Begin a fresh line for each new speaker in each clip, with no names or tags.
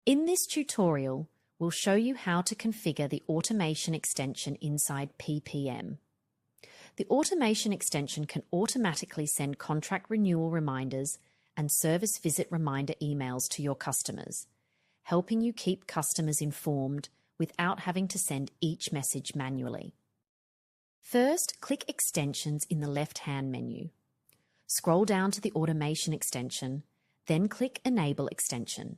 In this tutorial, we'll show you how to configure the automation extension inside PPM. The automation extension can automatically send contract renewal reminders and service visit reminder emails to your customers, helping you keep customers informed without having to send each message manually. First, click Extensions in the left-hand menu. Scroll down to the automation extension, then click Enable Extension.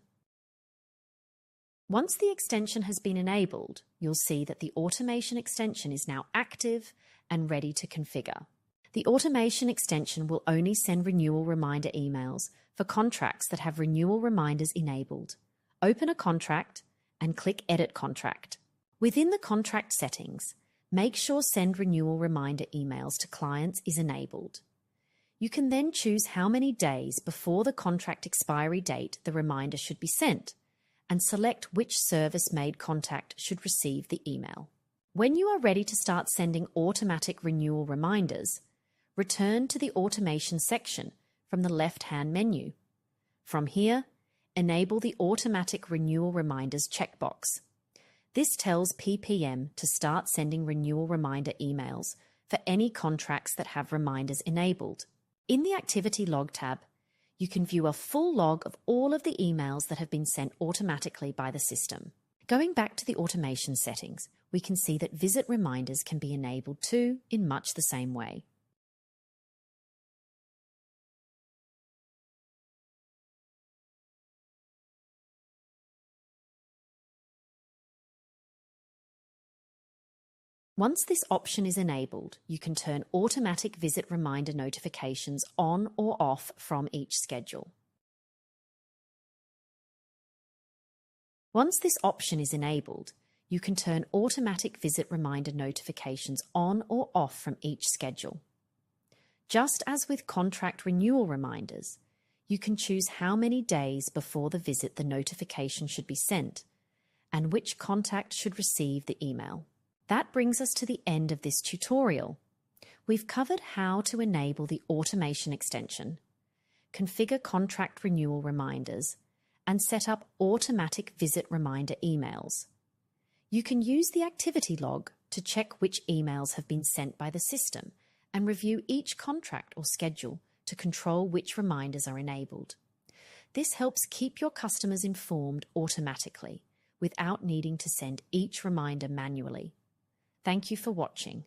Once the extension has been enabled, you'll see that the automation extension is now active and ready to configure. The automation extension will only send renewal reminder emails for contracts that have renewal reminders enabled. Open a contract and click Edit Contract. Within the contract settings, make sure Send Renewal Reminder Emails to Clients is enabled. You can then choose how many days before the contract expiry date the reminder should be sent, and select which service-made contact should receive the email. When you are ready to start sending automatic renewal reminders, return to the Automation section from the left-hand menu. From here, enable the Automatic Renewal Reminders checkbox. This tells PPM to start sending renewal reminder emails for any contracts that have reminders enabled. In the Activity Log tab, you can view a full log of all of the emails that have been sent automatically by the system. Going back to the automation settings, we can see that visit reminders can be enabled too in much the same way. Once this option is enabled, you can turn automatic visit reminder notifications on or off from each schedule. Once this option is enabled, you can turn automatic visit reminder notifications on or off from each schedule. Just as with contract renewal reminders, you can choose how many days before the visit the notification should be sent and which contact should receive the email. That brings us to the end of this tutorial. We've covered how to enable the automation extension, configure contract renewal reminders, and set up automatic visit reminder emails. You can use the activity log to check which emails have been sent by the system and review each contract or schedule to control which reminders are enabled. This helps keep your customers informed automatically without needing to send each reminder manually. Thank you for watching.